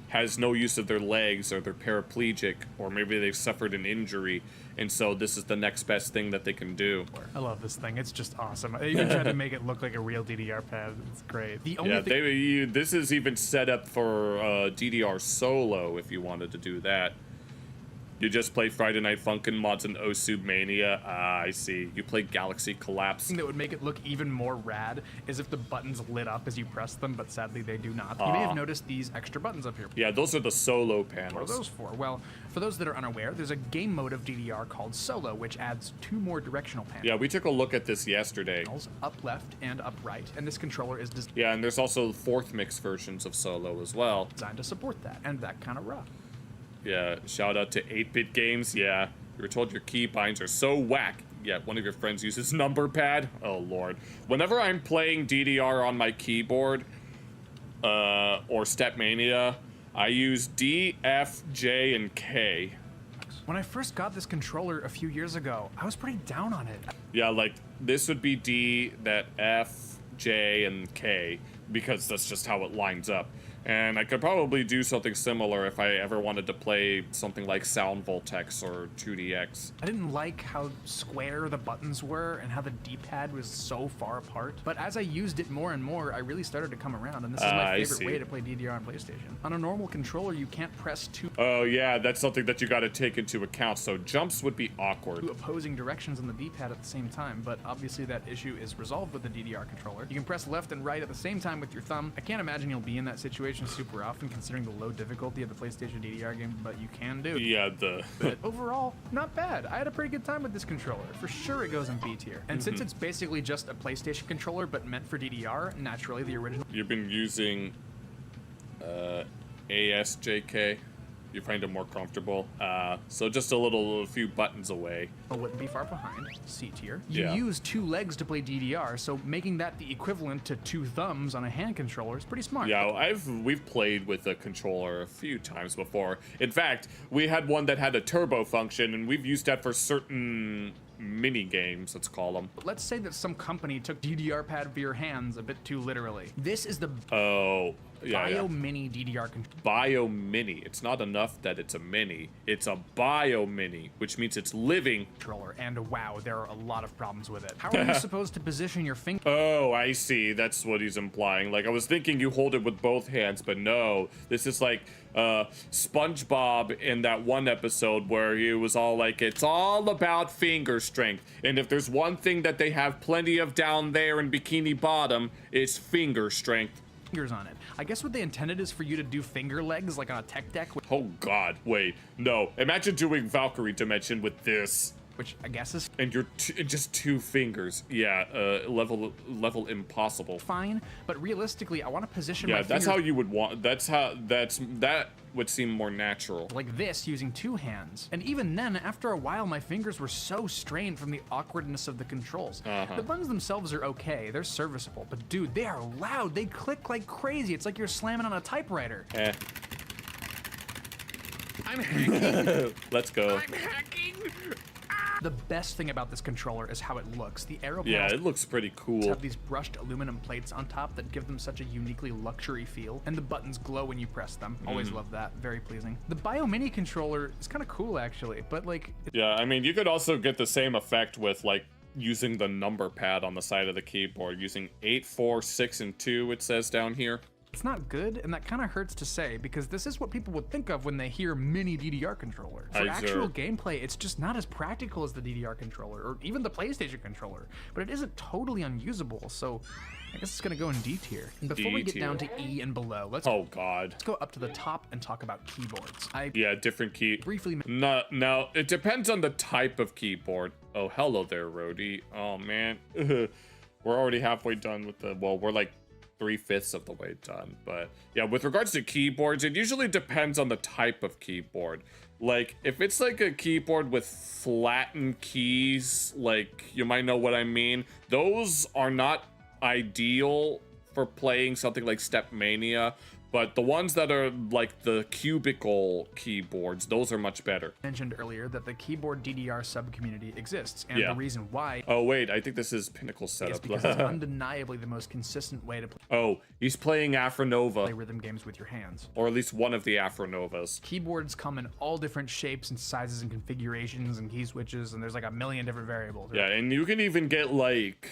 has no use of their legs, or they're paraplegic, or maybe they've suffered an injury, and so this is the next best thing that they can do. I love this thing. It's just awesome. I even tried to make it look like a real DDR pad. It's great. The only Yeah, thing this is even set up for DDR solo if you wanted to do that. You just play Friday Night Funkin' mods and Osu Mania. Ah, I see. You play Galaxy Collapse. that would make it look even more rad is if the buttons lit up as you press them, but sadly they do not. You may have noticed these extra buttons up here. Yeah, those are the solo What are panels. those for? Well, for those that are unaware, there's a game mode of DDR called Solo, which adds 2 more directional panels. Yeah, we took a look at this yesterday. Up left and up right, and this controller is Yeah, and there's also 4th mix versions of solo as well. designed to support that, and that kind of rough. Yeah, shout out to 8-Bit Games. Yeah, you were told your keybinds are so whack. Yeah, one of your friends uses number pad. Oh, Lord. Whenever I'm playing DDR on my keyboard, or Stepmania, I use D, F, J, and K. When I first got this controller a few years ago, I was pretty down on it. Yeah, like, this would be D, that F, J, and K, because that's just how it lines up. And I could probably do something similar if I ever wanted to play something like Sound Voltex or 2DX. I didn't like how square the buttons were and how the D-pad was so far apart. But as I used it more and more, I really started to come around, and this is my I favorite see. way to play DDR on PlayStation. On a normal controller, you can't press two Oh yeah, that's something that you gotta take into account, so jumps would be awkward. opposing directions on the D-pad at the same time, but obviously that issue is resolved with the DDR controller. You can press left and right at the same time with your thumb. I can't imagine you'll be in that situation super often considering the low difficulty of the PlayStation DDR game, but you can do. Yeah, But overall, not bad. I had a pretty good time with this controller. For sure it goes in B tier. And since it's basically just a PlayStation controller but meant for DDR, naturally the original You've been using ASJK. You find it more comfortable. So just a few buttons away. Wouldn't be far behind. C tier. You Yeah. use 2 legs to play DDR, so making that the equivalent to 2 thumbs on a hand controller is pretty smart. Yeah, we've played with a controller a few times before. In fact, we had one that had a turbo function, and we've used that for certain mini games, let's call them. But let's say that some company took DDR pad for your hands a bit too literally. This is the Oh, yeah, Bio yeah. Mini DDR controller. Bio Mini. It's not enough that it's a mini. It's a Bio Mini, which means it's living. And wow, there are a lot of problems with it. How are you supposed to position your finger? Oh, I see. That's what he's implying. Like, I was thinking you hold it with both hands, but no. This is like SpongeBob in that one episode where he was all like, it's all about finger strength. And if there's one thing that they have plenty of down there in Bikini Bottom, it's finger strength. Fingers on it. I guess what they intended is for you to do finger legs like on a tech deck, Oh God, wait, no. Imagine doing Valkyrie Dimension with this. which I guess is And you're just 2 fingers. Yeah, level impossible. fine, but realistically, I want to position Yeah, my that's fingers how you would want. That would seem more natural. like this using 2 hands. And even then, after a while, my fingers were so strained from the awkwardness of the controls. The buttons themselves are okay, they're serviceable, but dude, they are loud. They click like crazy. It's like you're slamming on a typewriter. I'm hacking. Let's go. I'm hacking. The best thing about this controller is how it looks. The arrow Yeah, panels it looks pretty cool. have these brushed aluminum plates on top that give them such a uniquely luxury feel, and the buttons glow when you press them. Always love that. Very pleasing. The Bio Mini controller is kind of cool actually, but like Yeah, I mean, you could also get the same effect with like using the number pad on the side of the keyboard, using 8, 4, 6, and 2. It says down here. it's not good, and that kind of hurts to say because this is what people would think of when they hear mini DDR controller. For actual gameplay, it's just not as practical as the DDR controller or even the PlayStation controller, but it isn't totally unusable, so I guess it's gonna go in D tier. And before we get down to E and below, let's Oh God. go up to the top and talk about keyboards. I Yeah, different key. briefly No, now it depends on the type of keyboard. Oh, hello there, Rhodey. Oh man, we're already halfway done with the. Well, we're like 3/5 of the way done. But yeah, with regards to keyboards, it usually depends on the type of keyboard. Like if it's like a keyboard with flattened keys, like you might know what I mean. Those are not ideal for playing something like Stepmania. But the ones that are like the cubicle keyboards, those are much better. mentioned earlier that the keyboard DDR sub-community exists, and Yeah. the reason why Oh wait, I think this is Pinnacle is setup. because it's undeniably the most consistent way to play Oh, he's playing Afronova, rhythm games with your hands. or at least one of the Afronovas. Keyboards come in all different shapes and sizes and configurations and key switches, and there's like a million different variables. Yeah, and you can even get like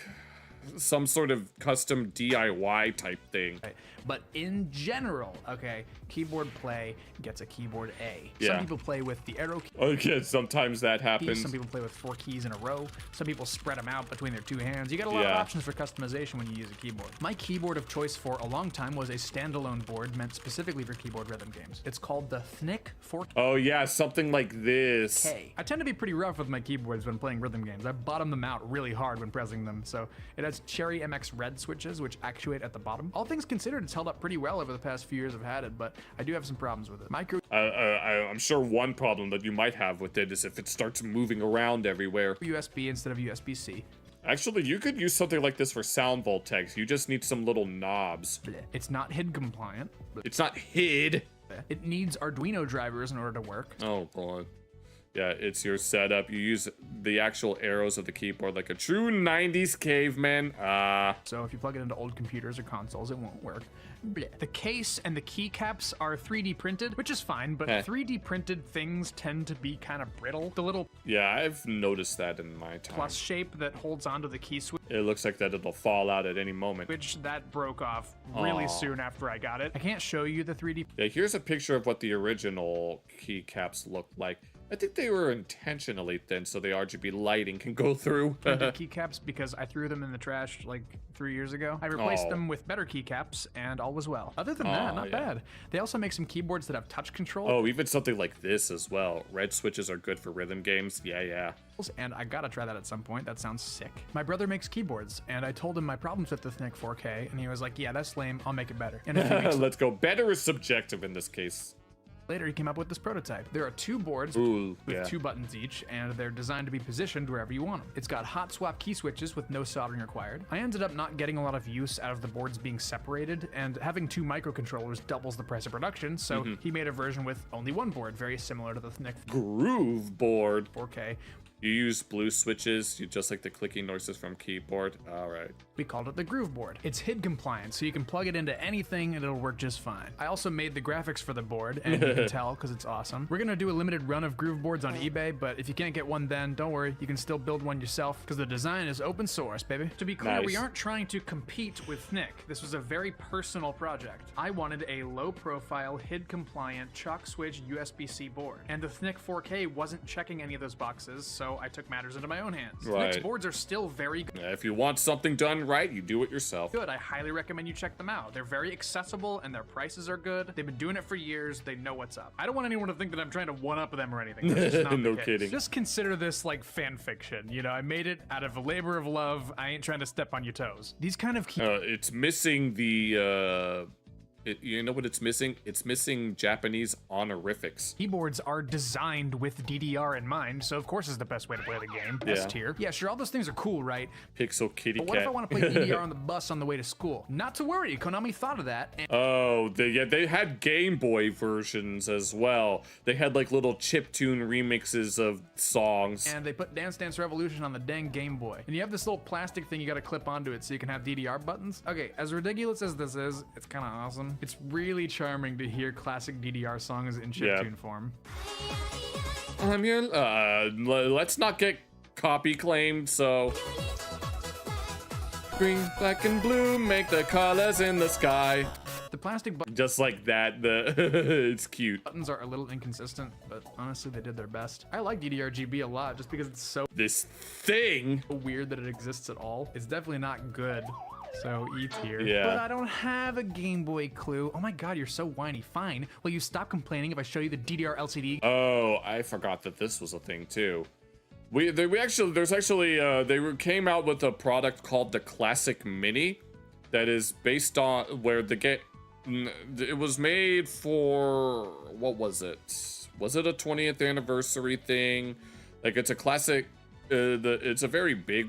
some sort of custom DIY type thing. Right. But in general, okay, keyboard play gets a keyboard A. Yeah. Some people play with the arrow keys. Okay, sometimes that happens. Some people play with 4 keys in a row. Some people spread them out between their 2 hands. You got a lot of Yeah. options for customization when you use a keyboard. My keyboard of choice for a long time was a standalone board meant specifically for keyboard rhythm games. It's called the FNIC 4K. Oh yeah, something like this. I tend to be pretty rough with my keyboards when playing rhythm games. I bottom them out really hard when pressing them, so it has Cherry MX Red switches which actuate at the bottom. All things considered, it's held up pretty well over the past few years I've had it, but I do have some problems with it. Micro I'm sure one problem that you might have with it is if it starts moving around everywhere. USB instead of USB-C. Actually, you could use something like this for sound voltex. You just need some little knobs. It's not HID compliant. It's not hid. It needs Arduino drivers in order to work. Oh god. Yeah, it's your setup. You use the actual arrows of the keyboard like a true 90s caveman. So if you plug it into old computers or consoles, it won't work. Bleh. The case and the keycaps are 3D printed, which is fine, but 3D printed things tend to be kind of brittle. The little Yeah, I've noticed that in my time. plus shape that holds onto the key switch, It looks like that it'll fall out at any moment. that broke off really soon after I got it. I can't show you the 3D Yeah, here's a picture of what the original keycaps looked like. I think they were intentionally thin so the RGB lighting can go through. keycaps because I threw them in the trash like 3 years ago. I replaced them with better keycaps and all was well. Other than that, not bad. They also make some keyboards that have touch control. Oh, even something like this as well. Red switches are good for rhythm games. Yeah. And I gotta try that at some point. That sounds sick. My brother makes keyboards, and I told him my problems with the FNIC 4K, and he was like, yeah, that's lame. I'll make it better. And a few weeks Let's go. Better is subjective in this case. Later, he came up with this prototype. There are 2 boards Ooh, with yeah. 2 buttons each, and they're designed to be positioned wherever you want them. It's got hot swap key switches with no soldering required. I ended up not getting a lot of use out of the boards being separated, and having 2 microcontrollers doubles the price of production, so he made a version with only 1 board, very similar to the NIC Groove board. 4K. You use blue switches, just like the clicking noises from keyboard. All right. We called it the Groove Board. It's HID compliant, so you can plug it into anything and it'll work just fine. I also made the graphics for the board, and you can tell because it's awesome. We're gonna do a limited run of Groove Boards on eBay, but if you can't get one then, don't worry, you can still build one yourself because the design is open source, baby. To be clear, we Nice. aren't trying to compete with NIC. This was a very personal project. I wanted a low-profile, HID compliant, chalk switch USB-C board, and the NIC 4K wasn't checking any of those boxes, so I took matters into my own hands. Right. NIC's boards are still very good. If you want something done right, you do it yourself. I highly recommend you check them out. They're very accessible and their prices are good. They've been doing it for years. They know what's up. I don't want anyone to think that I'm trying to one-up them or anything. That's just not No the case. kidding. Just consider this like fan fiction. You know, I made it out of a labor of love. I ain't trying to step on your toes. These kind of It's missing the you know what it's missing? It's missing Japanese honorifics. keyboards are designed with DDR in mind, so of course it's the best way to play the game. Yeah. S tier. Yeah, sure, all those things are cool, right? Pixel kitty But what if I cat. want to play DDR on the bus on the way to school? Not to worry, Konami thought of that, and Oh, they had Game Boy versions as well. They had like little chiptune remixes of songs. they put Dance Dance Revolution on the dang Game Boy. And you have this little plastic thing you gotta clip onto it so you can have DDR buttons. Okay, as ridiculous as this is, it's kind of awesome. It's really charming to hear classic DDR songs in chiptune form. I'm your. Let's not get copy claimed. So, green, black, and blue make the colors in the sky. The plastic Just like that. It's cute. buttons are a little inconsistent, but honestly, they did their best. I like DDR-GB a lot just because it's so This thing. weird that it exists at all. It's definitely not good. So E tier. Yeah. But I don't have a Game Boy Clue. Oh my god, you're so whiny. Fine. Will you stop complaining if I show you the DDR LCD? Oh, I forgot that this was a thing too. They came out with a product called the Classic Mini, that is based on where the game. It was made for, what was it? Was it a 20th anniversary thing? Like, it's a classic. It's a very big.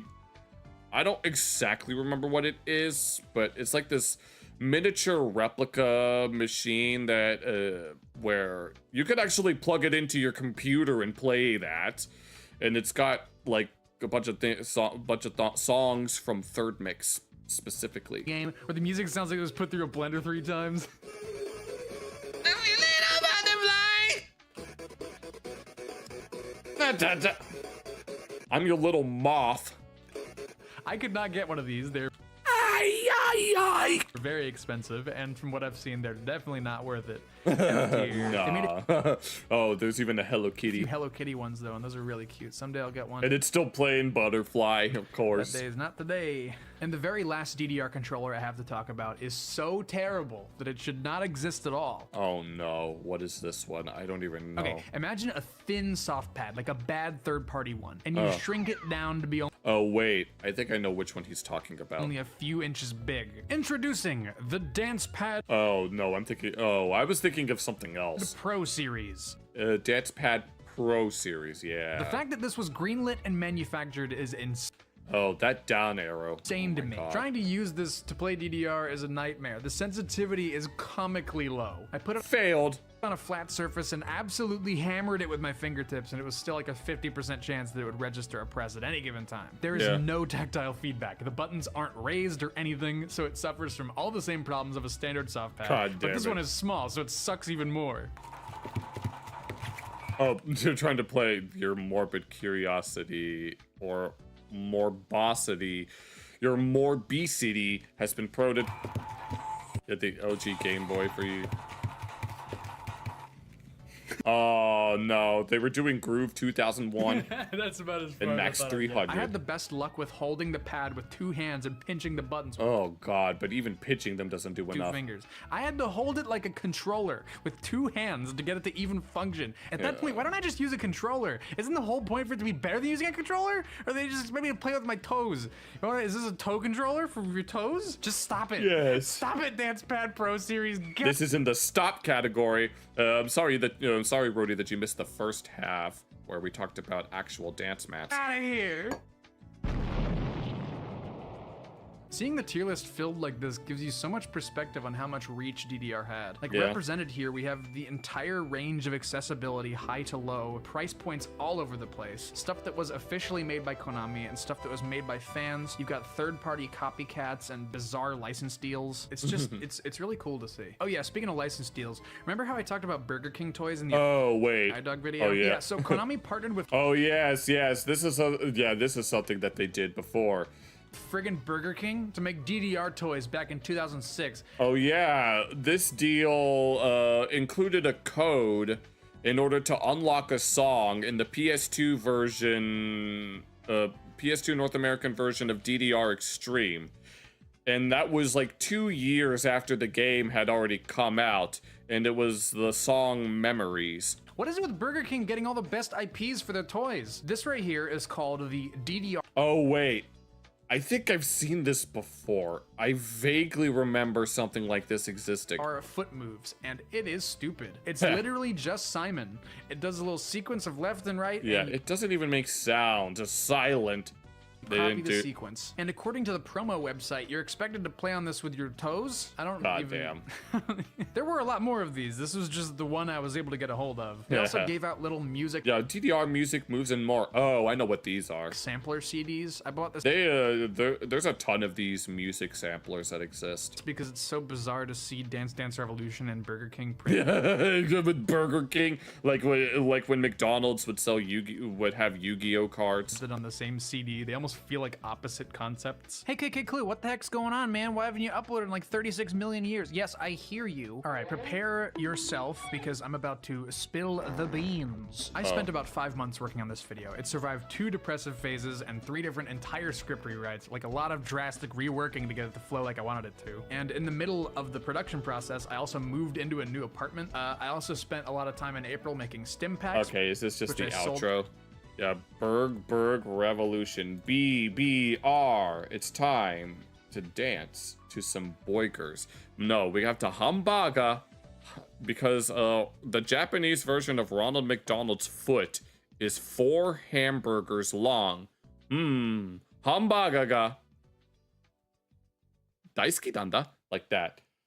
I don't exactly remember what it is, but it's like this miniature replica machine that where you could actually plug it into your computer and play that, and it's got like a bunch of songs from Third Mix specifically. Game where the music sounds like it was put through a blender 3 times. I'm your little moth. I could not get one of these. They're very expensive, and from what I've seen, they're definitely not worth it. They made Nah. Oh, there's even a Hello a Kitty. few Hello Kitty ones though, and those are really cute. Someday I'll get one. And it's still playing Butterfly, of course. That day is not today. And the very last DDR controller I have to talk about is so terrible that it should not exist at all. Oh no, what is this one? I don't even know. Okay, imagine a thin soft pad, like a bad third-party one, and you shrink it down to be Oh wait, I think I know which one he's talking about. only a few inches big. Introducing the Dance Pad Oh no, I was thinking of something else. Pro Series. Dance Pad Pro Series, yeah. The fact that this was greenlit and manufactured is insane. Oh, that down arrow. Insane to me. God. Trying to use this to play DDR is a nightmare. The sensitivity is comically low. I put it Failed. on a flat surface and absolutely hammered it with my fingertips, and it was still like a 50% chance that it would register a press at any given time. There is Yeah. no tactile feedback. The buttons aren't raised or anything, so it suffers from all the same problems of a standard soft pad. God but damn this it. one is small, so it sucks even more. Oh, you're trying to play your morbid curiosity or morbosity. Your morbosity has been proted. Get the OG Game Boy for you. Oh, Oh no, they were doing Groove 2001 That's about as far and Max as I thought I'd get. 300. I had the best luck with holding the pad with 2 hands and pinching the buttons with Oh god, but even pitching them doesn't do 2 enough. fingers. I had to hold it like a controller with 2 hands to get it to even function. At that point, why don't I just use a controller? Isn't the whole point for it to be better than using a controller? Or they just expect me to play with my toes? Is this a toe controller for your toes? Just stop it. Yes. Stop it, Dance Pad Pro Series. This is in the stop category. I'm sorry, Rody, that you missed the first half where we talked about actual dance mats. Out of here. Seeing the tier list filled like this gives you so much perspective on how much reach DDR had. Like, represented here, we have the entire range of accessibility, high to low, price points all over the place, stuff that was officially made by Konami and stuff that was made by fans. You've got third-party copycats and bizarre license deals. It's just, it's really cool to see. Oh yeah, speaking of license deals, remember how I talked about Burger King toys in the iDog video? Oh yeah. So Konami partnered with Oh yes. This is something that they did before. friggin' Burger King to make DDR toys back in 2006. Oh yeah, this deal included a code in order to unlock a song in the PS2 version, PS2 North American version of DDR Extreme. And that was like 2 years after the game had already come out, and it was the song Memories. What is it with Burger King getting all the best IPs for their toys? This right here is called the DDR. Oh wait, I think I've seen this before. I vaguely remember something like this existing. Are foot moves, and it is stupid. It's literally just Simon. It does a little sequence of left and right. Yeah, and it doesn't even make sound, just silent. copy the sequence. And according to the promo website, you're expected to play on this with your toes. I don't God even... damn. There were a lot more of these. This was just the one I was able to get a hold of. They also gave out little music Yeah, DDR music moves and more. Oh, I know what these are. sampler CDs. I bought this There's a ton of these music samplers that exist. because it's so bizarre to see Dance Dance Revolution and Burger King With Burger King, like when McDonald's would sell would have Yu-Gi-Oh cards. printed on the same CD. They almost feel like opposite concepts. Hey, KK Clue, what the heck's going on, man? Why haven't you uploaded in like 36 million years? Yes, I hear you. All right, prepare yourself because I'm about to spill the beans. I spent about 5 months working on this video. It survived 2 depressive phases and 3 different entire script rewrites, like a lot of drastic reworking to get it to flow like I wanted it to. And in the middle of the production process, I also moved into a new apartment. I also spent a lot of time in April making stim packs. Okay, is this just the which I sold. outro? Yeah, Berg Revolution. BBR. It's time to dance to some boykers. No, we have to hamburger because the Japanese version of Ronald McDonald's foot is 4 hamburgers long. Hamburger. Daisuki danda? Like that.